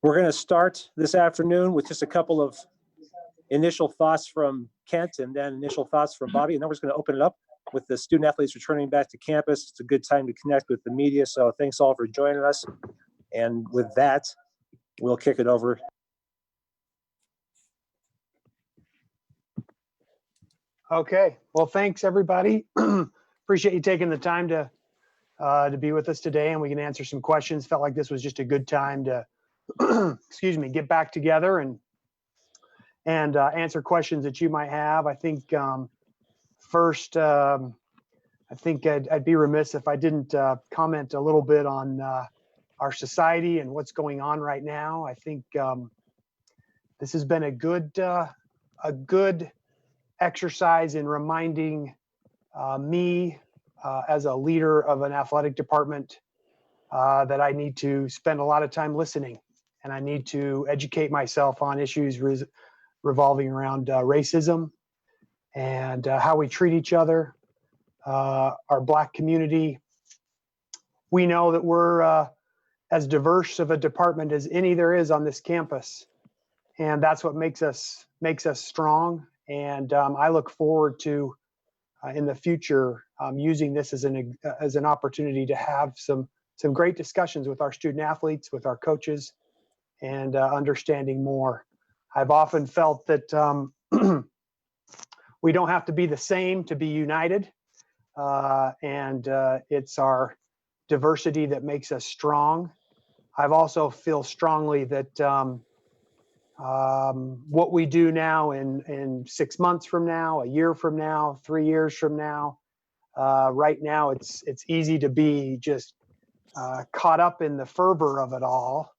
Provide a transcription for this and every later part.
We're going to start this afternoon with just a couple of initial thoughts from Kent and then initial thoughts from Bobby. And then we're just going to open it up with the student athletes returning back to campus. It's a good time to connect with the media. So thanks all for joining us. And with that, we'll kick it over. Okay. Well, thanks everybody. Appreciate you taking the time to be with us today, and we can answer some questions. Felt like this was just a good time to, excuse me, get back together and answer questions that you might have. I think first, I think I'd be remiss if I didn't comment a little bit on our society and what's going on right now. I think this has been a good exercise in reminding me as a leader of an athletic department that I need to spend a lot of time listening, and I need to educate myself on issues revolving around racism and how we treat each other, our Black community. We know that we're as diverse of a department as any there is on this campus, and that's what makes us strong. And I look forward to in the future using this as an opportunity to have some great discussions with our student athletes, with our coaches, and understanding more. I've often felt that we don't have to be the same to be united, and it's our diversity that makes us strong. I've also feel strongly that what we do now in 6 months from now, a year from now, 3 years from now, right now it's easy to be just caught up in the fervor of it all.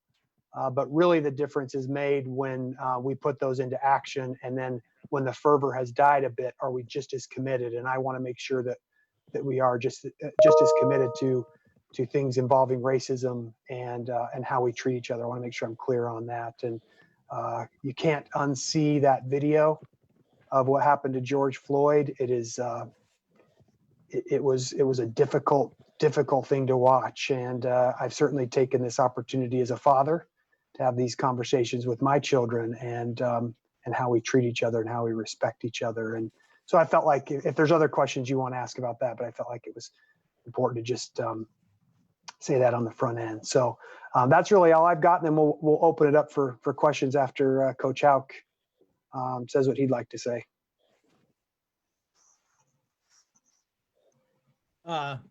But really the difference is made when we put those into action, and then when the fervor has died a bit, are we just as committed? And I want to make sure that we are just as committed to things involving racism and how we treat each other. I want to make sure I'm clear on that. And you can't unsee that video of what happened to George Floyd. It is it was a difficult thing to watch, and I've certainly taken this opportunity as a father to have these conversations with my children and how we treat each other and how we respect each other. And so I felt like if there's other questions you want to ask about that, but I felt like it was important to just say that on the front end. So that's really all I've got, and then we'll open it up for questions after Coach Hauk says what he'd like to say. I'm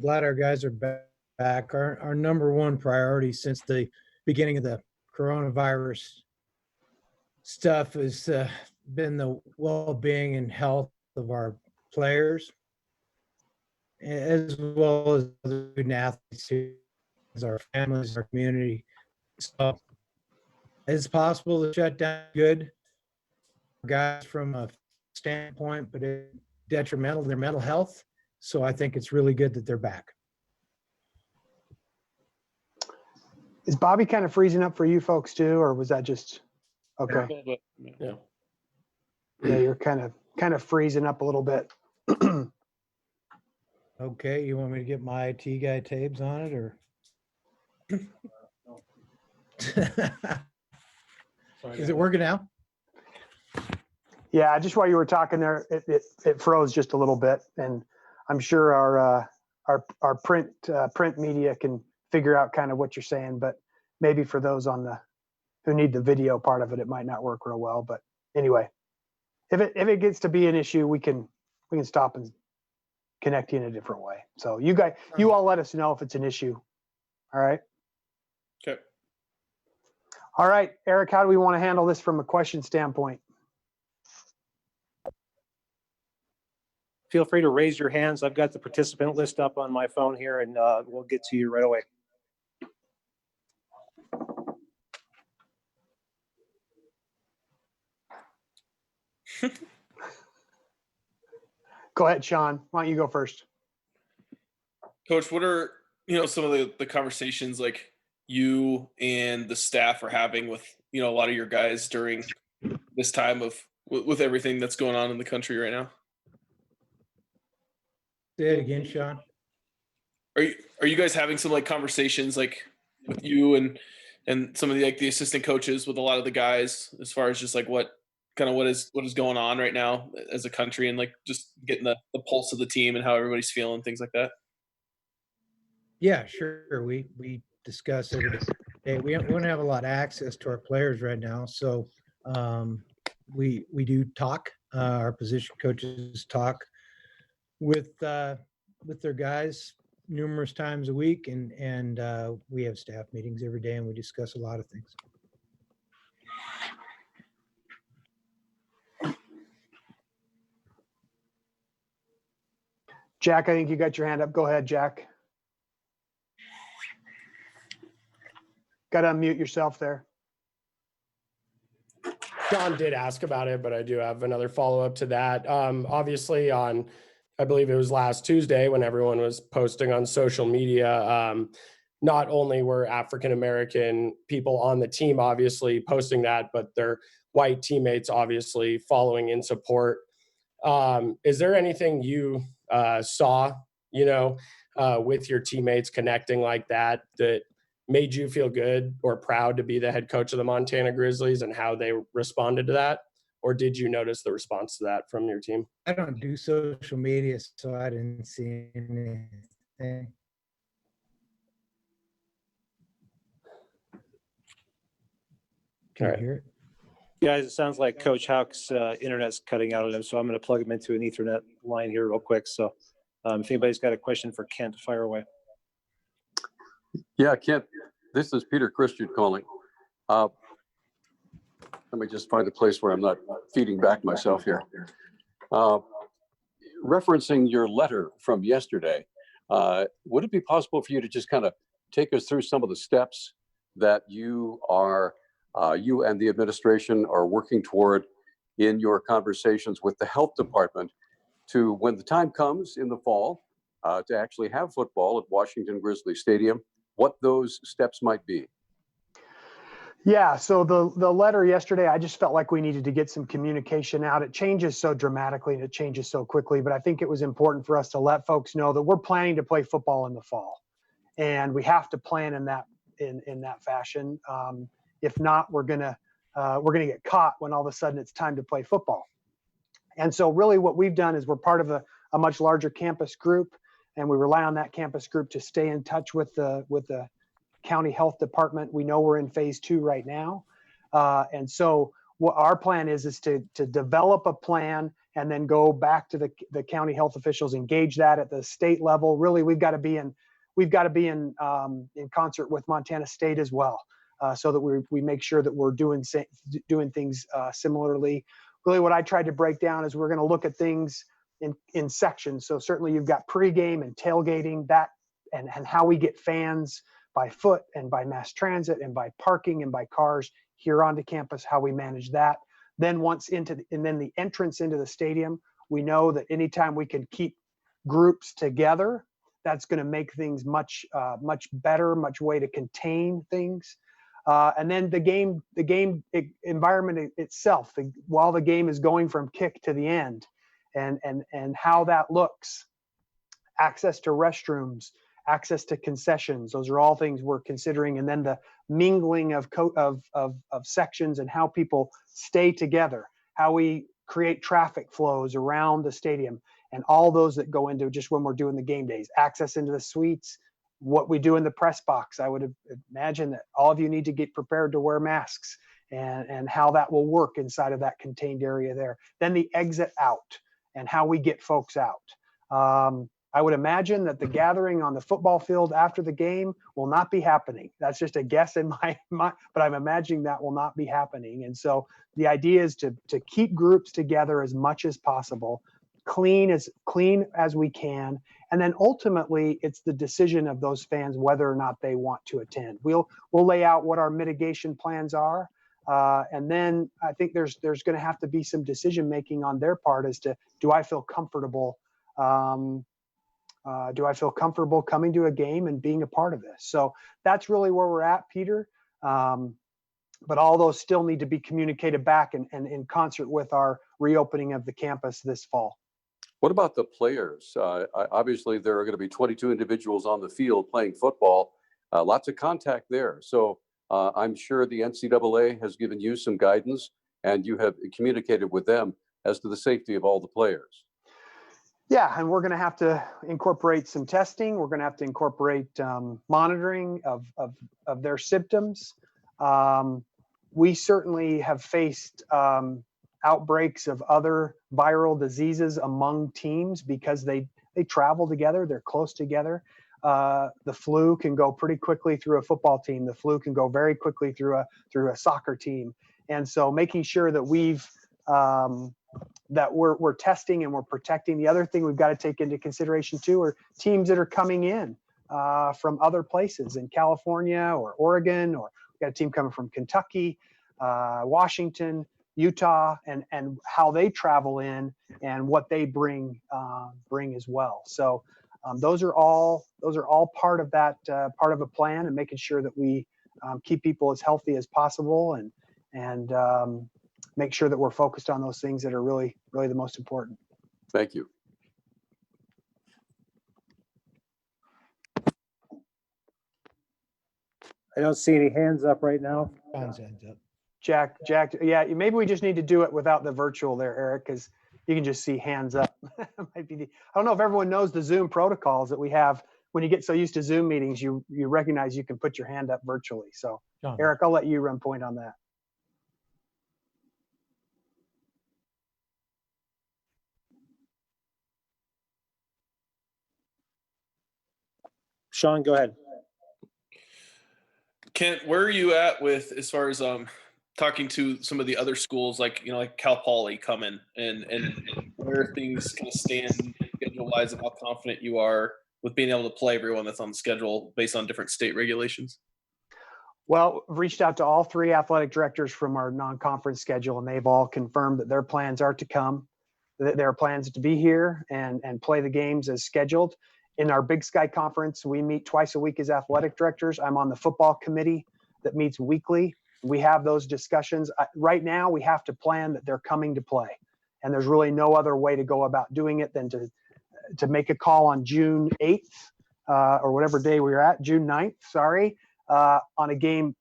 glad our guys are back. Our number one priority since the beginning of the coronavirus stuff has been the well-being and health of our players, as well as the student athletes, as our families, our community. So it's possible to shut down good guys from a standpoint, but it's detrimental to their mental health. So I think it's really good that they're back. Is Bobby kind of freezing up for you folks too, or was that just okay? A little bit, yeah. Yeah, you're kind of freezing up a little bit. Okay, you want me to get my IT guy tapes on it, or? Is it working now? Yeah, just while you were talking there, it froze just a little bit, and I'm sure our print media can figure out kind of what you're saying, but maybe for those who need the video part of it, it might not work real well. But anyway, if it gets to be an issue, we can stop and connect you in a different way. So you all let us know if it's an issue. All right. Okay. All right, Eric, how do we want to handle this from a question standpoint? Feel free to raise your hands. I've got the participant list up on my phone here, and we'll get to you right away. Go ahead, Sean. Why don't you go first? Coach, what are some of the conversations like you and the staff are having with a lot of your guys during this time with everything that's going on in the country right now? Say it again, Sean. Are you guys having some like conversations like with you and and some of the the assistant coaches with a lot of the guys as far as just like what is going on right now as a country, and like just getting the pulse of the team and how everybody's feeling, things like that. Yeah, sure. We discuss every day. We don't have a lot of access to our players right now, so we do talk. Our position coaches talk with their guys numerous times a week, and we have staff meetings every day, and we discuss a lot of things. Jack, I think you got your hand up. Go ahead, Jack. Got to unmute yourself there. John did ask about it, but I do have another follow-up to that. Obviously on, I believe it was last Tuesday when everyone was posting on social media, not only were African-American people on the team obviously posting that, but their white teammates obviously following in support. Is there anything you saw, with your teammates connecting like that made you feel good or proud to be the head coach of the Montana Grizzlies, and how they responded to that? Or did you notice the response to that from your team? I don't do social media, so I didn't see anything. Can you hear it? Guys, it sounds like Coach Houck's internet's cutting out on him, so I'm going to plug him into an Ethernet line here real quick. So if anybody's got a question for Kent, fire away. Yeah, Kent, this is Peter Christian calling. Let me just find a place where I'm not feeding back myself here. Referencing your letter from yesterday, would it be possible for you to just kind of take us through some of the steps that you and the administration are working toward in your conversations with the health department to, when the time comes in the fall, to actually have football at Washington Grizzly Stadium, what those steps might be? Yeah, so the letter yesterday, I just felt like we needed to get some communication out. It changes so dramatically and it changes so quickly, but I think it was important for us to let folks know that we're planning to play football in the fall, and we have to plan in that fashion. If not, we're gonna get caught when all of a sudden it's time to play football. And so really what we've done is we're part of a much larger campus group, and we rely on that campus group to stay in touch with the county health department. We know we're in phase 2 right now. And so what our plan is to develop a plan and then go back to the county health officials, engage that at the state level. Really, we've got to be in concert with Montana State as well, so that we make sure that we're doing things similarly. Really what I tried to break down is we're going to look at things in sections. So certainly you've got pregame and tailgating, that and how we get fans by foot and by mass transit and by parking and by cars here onto campus, how we manage that. Then then the entrance into the stadium, we know that anytime we can keep groups together, that's going to make things much better, much way to contain things. And then the game environment itself, while the game is going from kick to the end, and how that looks, access to restrooms, access to concessions, those are all things we're considering. And then the mingling of sections and how people stay together, how we create traffic flows around the stadium, and all those that go into just when we're doing the game days, access into the suites, what we do in the press box. I would imagine that all of you need to get prepared to wear masks, and how that will work inside of that contained area there. Then the exit out and how we get folks out. I would imagine that the gathering on the football field after the game will not be happening. That's just a guess in my mind, but I'm imagining that will not be happening. And so the idea is to keep groups together as much as possible, clean as we can. And then ultimately it's the decision of those fans whether or not they want to attend. We'll lay out what our mitigation plans are. And then I think there's going to have to be some decision making on their part as to, do I feel comfortable coming to a game and being a part of this? So that's really where we're at, Peter. But all those still need to be communicated back and in concert with our reopening of the campus this fall. What about the players? Obviously, there are going to be 22 individuals on the field playing football, lots of contact there. So I'm sure the NCAA has given you some guidance and you have communicated with them as to the safety of all the players. Yeah, and we're going to have to incorporate some testing. We're going to have to incorporate monitoring of their symptoms. We certainly have faced outbreaks of other viral diseases among teams because they travel together, they're close together. The flu can go pretty quickly through a football team. The flu can go very quickly through a soccer team. And so making sure that we're testing and we're protecting. The other thing we've got to take into consideration too are teams that are coming in from other places in California or Oregon, or we've got a team coming from Kentucky, Washington, Utah, and how they travel in and what they bring as well. So those are all part of that, part of a plan, and making sure that we keep people as healthy as possible and make sure that we're focused on those things that are really, really the most important. Thank you. I don't see any hands up right now. John's hands up. Jack, yeah, maybe we just need to do it without the virtual there, Eric, because you can just see hands up. Might be I don't know if everyone knows the Zoom protocols that we have. When you get so used to Zoom meetings, you recognize you can put your hand up virtually. So John. Eric, I'll let you run point on that. Sean, go ahead. Kent, where are you at with as far as talking to some of the other schools like Cal Poly coming and where things kind of stand schedule wise and how confident you are with being able to play everyone that's on the schedule based on different state regulations? Well, I've reached out to all 3 athletic directors from our non-conference schedule, and they've all confirmed that their plans are to come, that their plans to be here and play the games as scheduled. In our Big Sky Conference, we meet twice a week as athletic directors. I'm on the football committee that meets weekly. We have those discussions. Right now, we have to plan that they're coming to play. And there's really no other way to go about doing it than to make a call on June 8th or whatever day we were at, June 9th, sorry, on a game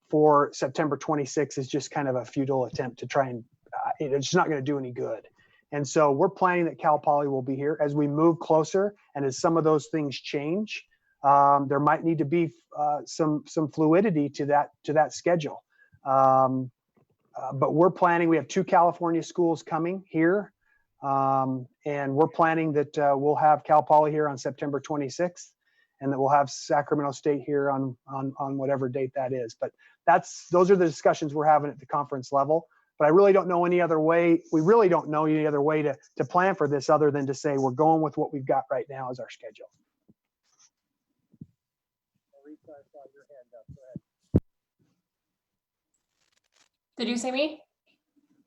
for September 26th is just kind of a futile attempt to try and it's not going to do any good. And so we're planning that Cal Poly will be here as we move closer, and as some of those things change, there might need to be some fluidity to that schedule. But we're planning. We have 2 California schools coming here, and we're planning that we'll have Cal Poly here on September 26th, and that we'll have Sacramento State here on whatever date that is. But those are the discussions we're having at the conference level. But I really don't know any other way. We really don't know any other way to plan for this other than to say we're going with what we've got right now as our schedule. Did you see me?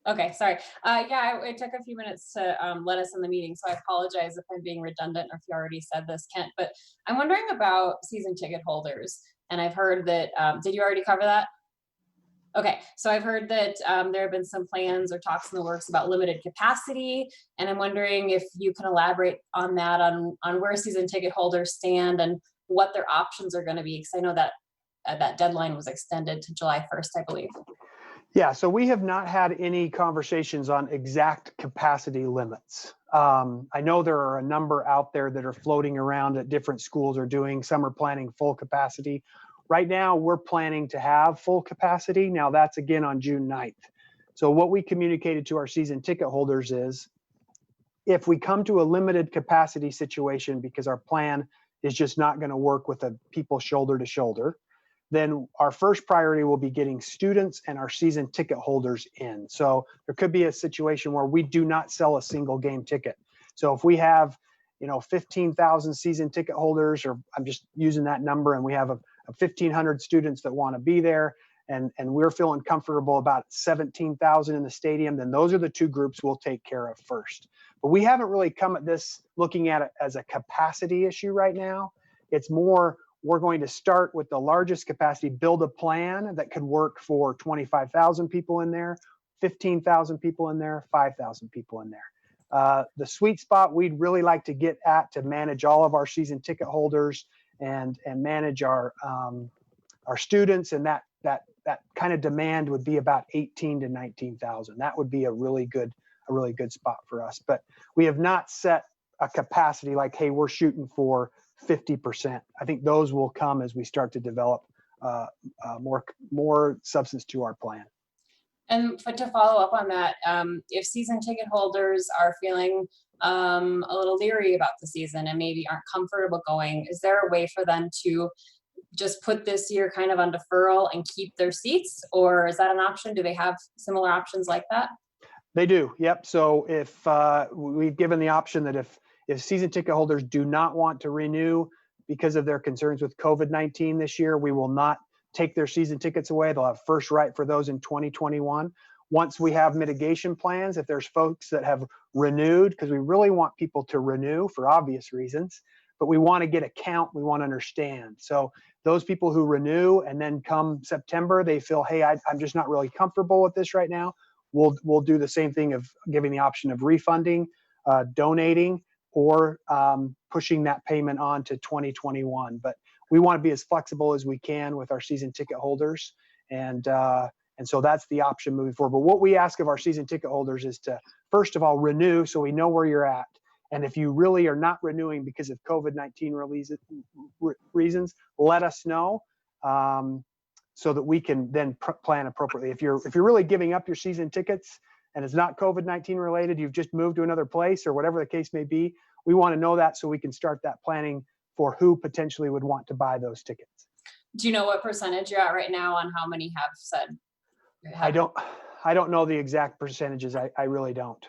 Okay, sorry. Yeah, it took a few minutes to let us in the meeting, so I apologize if I'm being redundant or if you already said this, Kent. But I'm wondering about season ticket holders, and I've heard that. Did you already cover that? Okay, so I've heard that there have been some plans or talks in the works about limited capacity, and I'm wondering if you can elaborate on that, on where season ticket holders stand and what their options are going to be, because I know that that deadline was extended to July 1st, I believe. Yeah, so we have not had any conversations on exact capacity limits. I know there are a number out there that are floating around at different schools are doing. Some are planning full capacity. Right now, we're planning to have full capacity. Now, that's again on June 9th. So what we communicated to our season ticket holders is if we come to a limited capacity situation because our plan is just not going to work with the people shoulder to shoulder, then our first priority will be getting students and our season ticket holders in. So there could be a situation where we do not sell a single game ticket. So if we have 15,000 season ticket holders, or I'm just using that number, and we have a 1,500 students that want to be there, and we're feeling comfortable about 17,000 in the stadium, then those are the 2 groups we'll take care of first. But we haven't really come at this looking at it as a capacity issue right now. It's more, we're going to start with the largest capacity, build a plan that could work for 25,000 people in there, 15,000 people in there, 5,000 people in there. The sweet spot we'd really like to get at to manage all of our season ticket holders and manage our our students, and that kind of demand would be about 18 to 19,000. That would be a really good spot for us. But we have not set a capacity like, hey, we're shooting for 50%. I think those will come as we start to develop more substance to our plan. And to follow up on that, if season ticket holders are feeling a little leery about the season and maybe aren't comfortable going, is there a way for them to just put this year kind of on deferral and keep their seats? Or is that an option? Do they have similar options like that? They do. Yep. So if we've given the option that if season ticket holders do not want to renew because of their concerns with COVID-19 this year, we will not take their season tickets away. They'll have first right for those in 2021. Once we have mitigation plans, if there's folks that have renewed, because we really want people to renew for obvious reasons, but we want to get a count, we want to understand. So those people who renew and then come September, they feel, hey, I'm just not really comfortable with this right now. We'll do the same thing of giving the option of refunding, donating, or pushing that payment on to 2021. But we want to be as flexible as we can with our season ticket holders. And so that's the option moving forward. But what we ask of our season ticket holders is to, first of all, renew so we know where you're at. And if you really are not renewing because of COVID-19 reasons, let us know so that we can then plan appropriately. If you're really giving up your season tickets and it's not COVID-19 related, you've just moved to another place or whatever the case may be, we want to know that so we can start that planning for who potentially would want to buy those tickets. Do you know what percentage you're at right now on how many have said? I don't know the exact percentages. I really don't.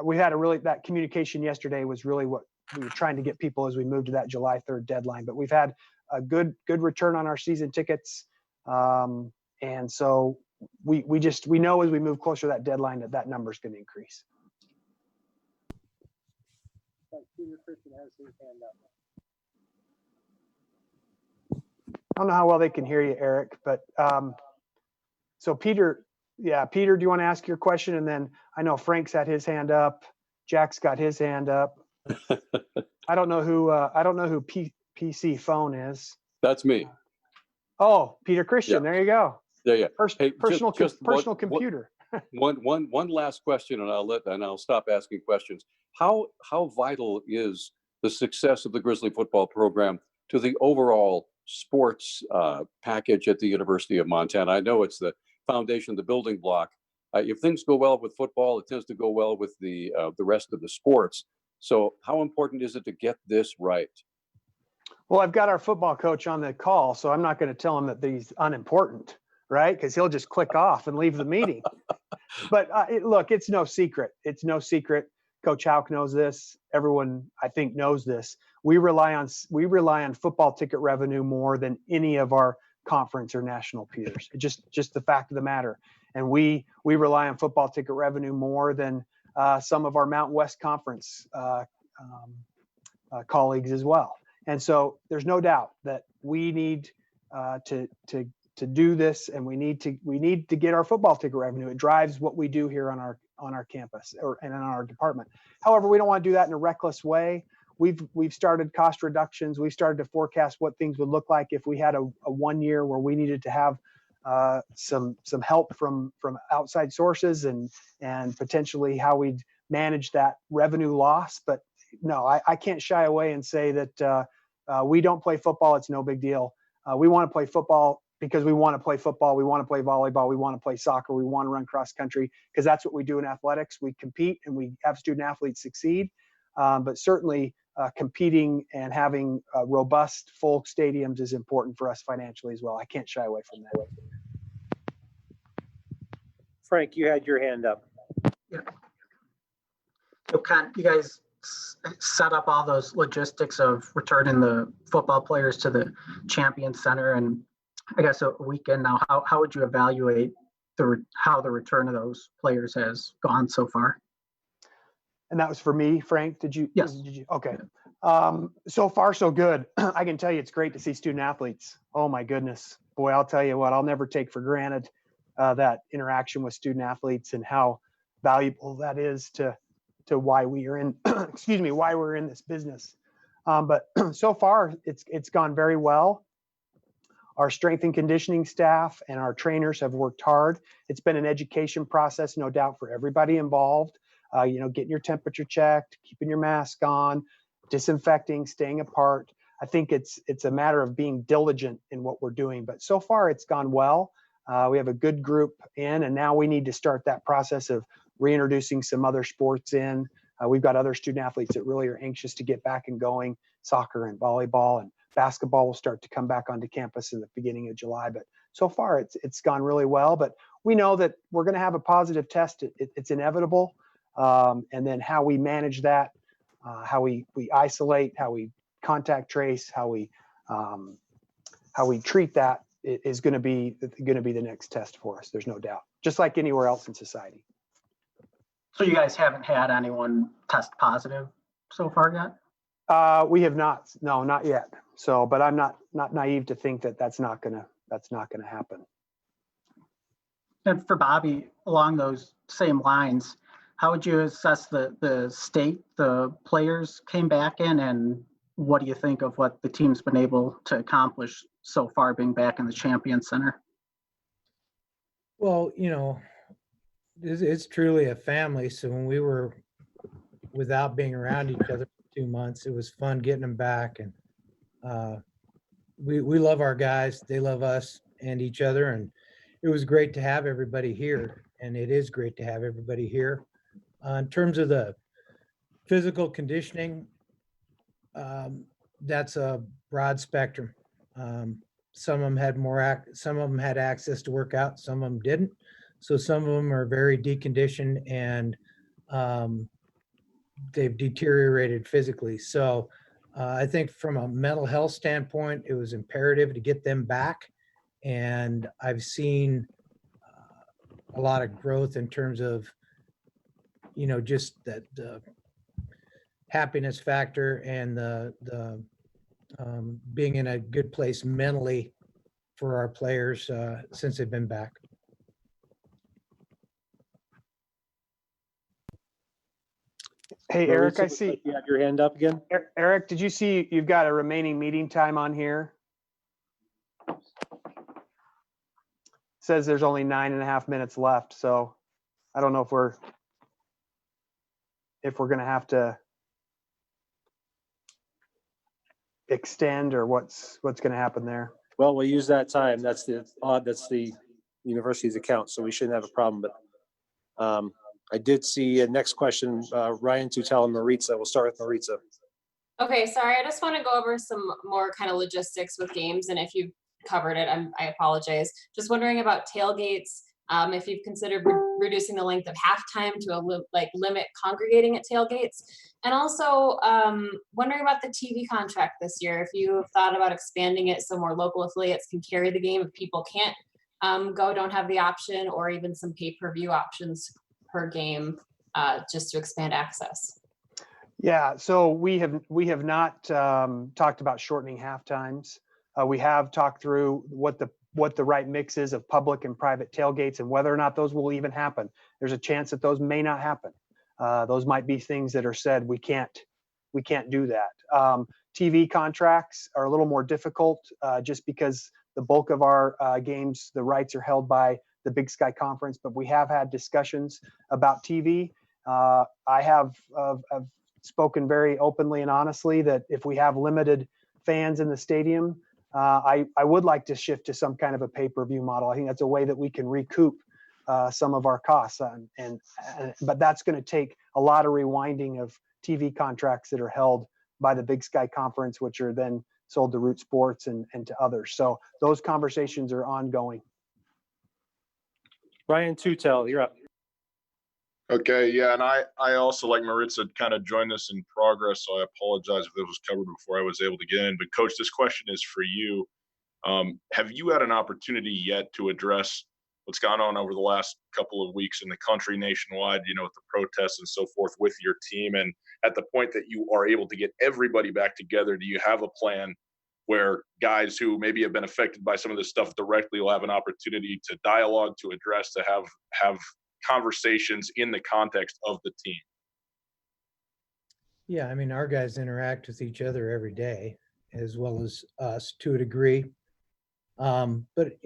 We had that communication yesterday was really what we were trying to get people as we moved to that July 3rd deadline. But we've had a good return on our season tickets, and so we know as we move closer to that deadline that number is going to increase. I don't know how well they can hear you, Eric, but so Peter, do you want to ask your question? And then I know Frank's had his hand up. Jack's got his hand up. I don't know who PC phone is. That's me. Oh, Peter Christian. Yeah. There you go. Yeah. Hey, personal computer. One last question, and I'll stop asking questions. How vital is the success of the Grizzly football program to the overall sports package at the University of Montana? I know it's the foundation, the building block. If things go well with football, it tends to go well with the rest of the sports. So how important is it to get this right? Well, I've got our football coach on the call, so I'm not going to tell him that he's unimportant, right? Because he'll just click off and leave the meeting. But look, it's no secret. It's no secret. Coach Houck knows this. Everyone, I think, knows this. We rely on football ticket revenue more than any of our conference or national peers. Just the fact of the matter. And we rely on football ticket revenue more than some of our Mountain West Conference colleagues as well. And so there's no doubt that we need to do this, and we need to get our football ticket revenue. It drives what we do here on our campus and in our department. However, we don't want to do that in a reckless way. We've started cost reductions. We've started to forecast what things would look like if we had a 1 year where we needed to have some help from outside sources and potentially how we'd manage that revenue loss. But no, I can't shy away and say that we don't play football. It's no big deal. We want to play football because we want to play football. We want to play volleyball. We want to play soccer. We want to run cross country because that's what we do in athletics. We compete and we have student athletes succeed. But certainly competing and having robust, full stadiums is important for us financially as well. I can't shy away from that. Frank, you had your hand up. Yeah. So you guys set up all those logistics of returning the football players to the Champion Center, and I guess a weekend now. How would you evaluate how the return of those players has gone so far? And that was for me, Frank. Did you? Yes. Did you? Okay. So far, so good. I can tell you it's great to see student athletes. Oh my goodness. Boy, I'll tell you what, I'll never take for granted that interaction with student athletes and how valuable that is to why we are in, why we're in this business. But so far it's gone very well. Our strength and conditioning staff and our trainers have worked hard. It's been an education process, no doubt, for everybody involved. Getting your temperature checked, keeping your mask on, disinfecting, staying apart. I think it's a matter of being diligent in what we're doing. But so far, it's gone well. We have a good group in, and now we need to start that process of reintroducing some other sports in. We've got other student athletes that really are anxious to get back and going. Soccer and volleyball and basketball will start to come back onto campus in the beginning of July. But so far, it's gone really well. But we know that we're going to have a positive test. It's inevitable. And then how we manage that, how we isolate, how we contact trace, how we treat that is going to be the next test for us. There's no doubt. Just like anywhere else in society. So you guys haven't had anyone test positive so far yet? We have not. No, not yet. So, but I'm not naive to think that that's not gonna happen. And for Bobby, along those same lines, how would you assess the state the players came back in, and what do you think of what the team's been able to accomplish so far being back in the Champion Center? Well, it's truly a family. So when we were without being around each other for 2 months, it was fun getting them back. And we love our guys. They love us and each other. And it was great to have everybody here. And it is great to have everybody here. In terms of the physical conditioning, that's a broad spectrum. Some of them had some of them had access to work out, some of them didn't. So some of them are very deconditioned and they've deteriorated physically. So I think from a mental health standpoint, it was imperative to get them back. And I've seen a lot of growth in terms of, just that the happiness factor and the being in a good place mentally for our players since they've been back. Hey, Mauricio, Eric, I looks see. like you have your hand up again. Eric, did you see you've got a remaining meeting time on here? Says there's only 9.5 minutes left. So I don't know if we're going to have to extend or what's going to happen there. Well, we'll use that time. That's the university's account, so we shouldn't have a problem. But I did see a next question, Ryan Tutel and Maritza. We'll start with Maritza. Okay, sorry, I just want to go over some more kind of logistics with games, and if you've covered it, I apologize. Just wondering about tailgates, if you've considered reducing the length of halftime to limit congregating at tailgates, and also wondering about the TV contract this year. If you've thought about expanding it so more local affiliates can carry the game if people can't don't have the option, or even some pay-per-view options per game, just to expand access. Yeah, so we have not talked about shortening half times. We have talked through what the right mix is of public and private tailgates and whether or not those will even happen. There's a chance that those may not happen. Those might be things that are said we can't do that. TV contracts are a little more difficult just because the bulk of our games, the rights are held by the Big Sky Conference, but we have had discussions about TV. I have spoken very openly and honestly that if we have limited fans in the stadium, I would like to shift to some kind of a pay-per-view model. I think that's a way that we can recoup some of our costs, but that's going to take a lot of rewinding of TV contracts that are held by the Big Sky Conference, which are then sold to Root Sports and to others. So those conversations are ongoing. Ryan Tutel, you're up. Okay, yeah, and I also, like Maritza, kind of joined this in progress, so I apologize if this was covered before I was able to get in. But Coach, this question is for you. Have you had an opportunity yet to address what's gone on over the last couple of weeks in the country nationwide, with the protests and so forth with your team? And at the point that you are able to get everybody back together, do you have a plan where guys who maybe have been affected by some of this stuff directly will have an opportunity to dialogue, to address, to have conversations in the context of the team? Yeah, I mean, our guys interact with each other every day, as well as us to a degree. But,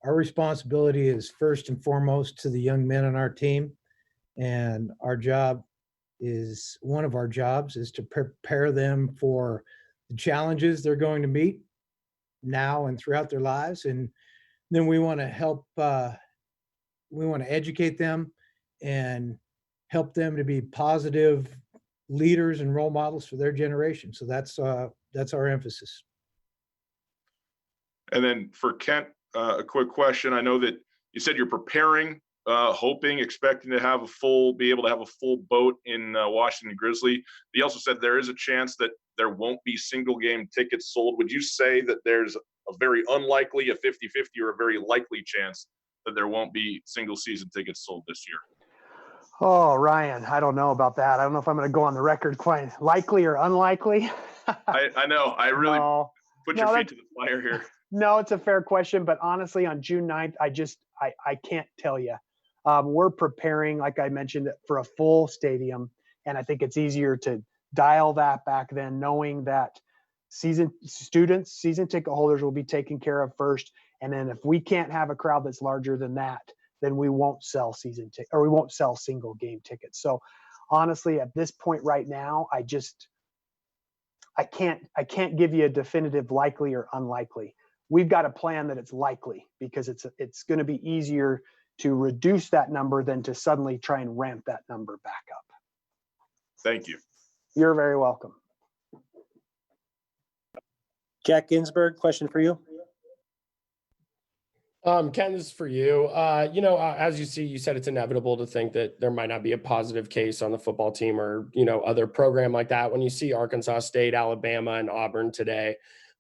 our responsibility is first and foremost to the young men on our team. And one of our jobs is to prepare them for the challenges they're going to meet now and throughout their lives. And then we want to help, we want to educate them and help them to be positive leaders and role models for their generation. So that's our emphasis. And then for Kent, a quick question. I know that you said you're preparing, hoping, expecting to be able to have a full boat in Washington Grizzly. You also said there is a chance that there won't be single game tickets sold. Would you say that there's a very unlikely, a 50-50, or a very likely chance that there won't be single season tickets sold this year? Oh, Ryan, I don't know about that. I don't know if I'm going to go on the record quite likely or unlikely. I know. I really put your No, feet to the fire here. No, it's a fair question, but honestly, on June 9th, I can't tell you. We're preparing, like I mentioned, for a full stadium, and I think it's easier to dial that back then, knowing that season ticket holders will be taken care of first, and then if we can't have a crowd that's larger than that, then we won't sell we won't sell single game tickets. So honestly, at this point right now, I can't give you a definitive likely or unlikely. We've got a plan that it's likely, because it's going to be easier to reduce that number than to suddenly try and ramp that number back up. Thank you. You're very welcome. Jack Ginsburg, question for you. Ken, this is for you. As you see, you said it's inevitable to think that there might not be a positive case on the football team or, other program like that. When you see Arkansas State, Alabama, and Auburn today,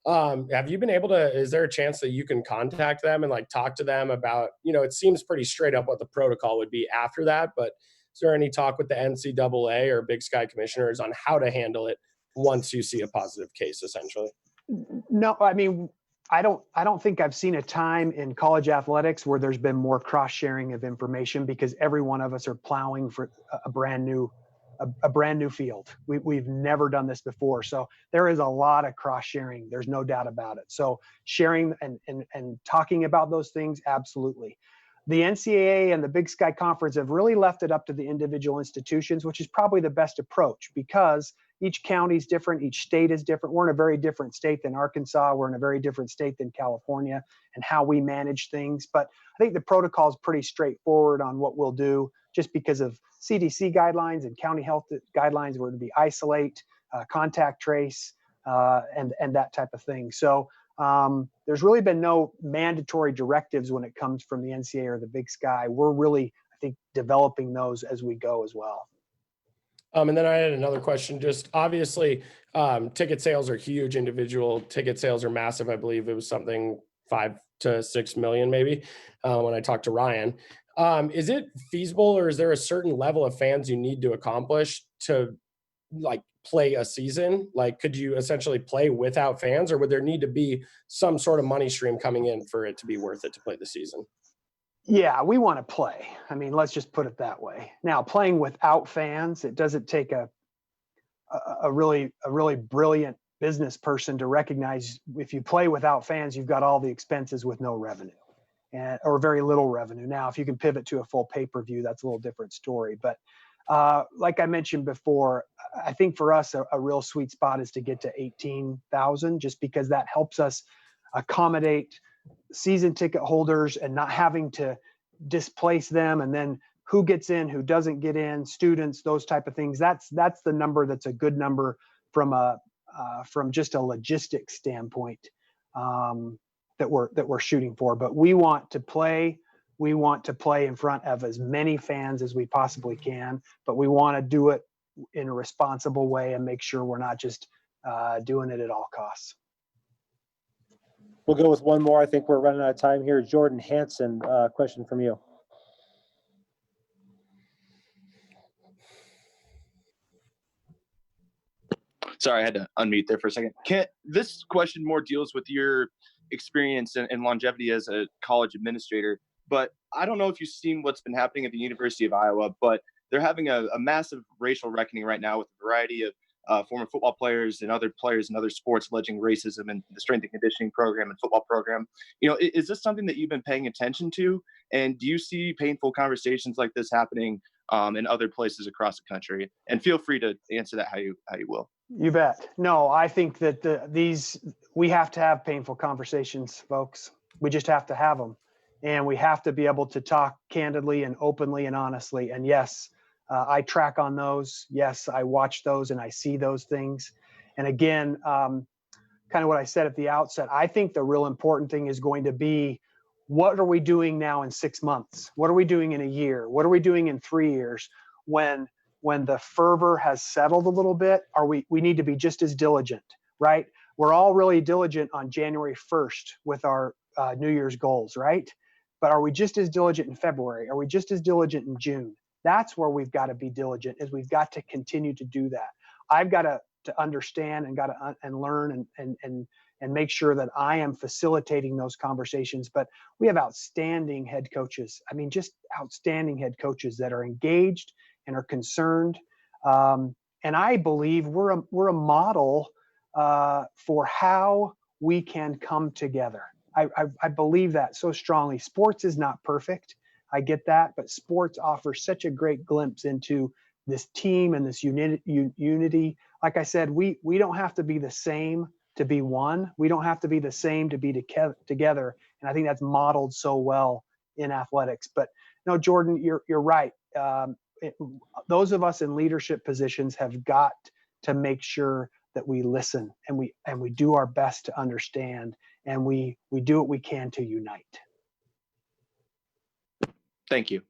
have you been able to, is there a chance that you can contact them and talk to them about, it seems pretty straight up what the protocol would be after that, but is there any talk with the NCAA or Big Sky commissioners on how to handle it once you see a positive case, essentially? No, I mean, I don't think I've seen a time in college athletics where there's been more cross sharing of information, because every one of us are plowing for a brand new field. We've never done this before. So there is a lot of cross sharing. There's no doubt about it. So sharing and talking about those things, absolutely. The NCAA and the Big Sky Conference have really left it up to the individual institutions, which is probably the best approach, because each county is different. Each state is different. We're in a very different state than Arkansas. We're in a very different state than California, and how we manage things. But I think the protocol is pretty straightforward on what we'll do, just because of CDC guidelines and county health guidelines, where to be isolate, contact trace, and that type of thing. So there's really been no mandatory directives when it comes from the NCAA or the Big Sky. We're really, I think, developing those as we go as well. And then I had another question. Just obviously, ticket sales are huge. Individual ticket sales are massive. I believe it was something 5 to 6 million, maybe, when I talked to Ryan. Is it feasible, or is there a certain level of fans you need to accomplish to play a season? Could you essentially play without fans, or would there need to be some sort of money stream coming in for it to be worth it to play the season? Yeah, we want to play. I mean, let's just put it that way. Now, playing without fans, it doesn't take a really brilliant business person to recognize, if you play without fans, you've got all the expenses with no revenue, or very little revenue. Now, if you can pivot to a full pay-per-view, that's a little different story. But like I mentioned before, I think for us, a real sweet spot is to get to 18,000, just because that helps us accommodate season ticket holders and not having to displace them, and then who gets in, who doesn't get in, students, those type of things. That's the number that's a good number from just a logistics standpoint, that we're shooting for. But we want to play in front of as many fans as we possibly can, but we want to do it in a responsible way and make sure we're not just doing it at all costs. We'll go with one more. I think we're running out of time here. Jordan Hansen, question from you. Sorry, I had to unmute there for a second. Kent, this question more deals with your experience and longevity as a college administrator, but I don't know if you've seen what's been happening at the University of Iowa, but they're having a massive racial reckoning right now with a variety of former football players and other players in other sports alleging racism in the strength and conditioning program and football program. Is this something that you've been paying attention to? And do you see painful conversations like this happening in other places across the country? And feel free to answer that how you will. You bet. No, I think that we have to have painful conversations, folks. We just have to have them. And we have to be able to talk candidly and openly and honestly. And yes, I track on those. Yes, I watch those and I see those things. And again, kind of what I said at the outset, I think the real important thing is going to be, what are we doing now in 6 months? What are we doing in a year? What are we doing in 3 years? When the fervor has settled a little bit, we need to be just as diligent, right? We're all really diligent on January 1st with our New Year's goals, right? But are we just as diligent in February? Are we just as diligent in June? That's where we've got to be diligent, is we've got to continue to do that. I've got to understand and and learn and make sure that I am facilitating those conversations. But we have outstanding head coaches. I mean, just outstanding head coaches that are engaged and are concerned. And I believe we're a model for how we can come together. I believe that so strongly. Sports is not perfect. I get that, but sports offers such a great glimpse into this team and this unity. Like I said, we don't have to be the same to be one. We don't have to be the same to be together. And I think that's modeled so well in athletics. But no, Jordan, you're right. Those of us in leadership positions have got to make sure that we listen and we do our best to understand, and we do what we can to unite. Thank you.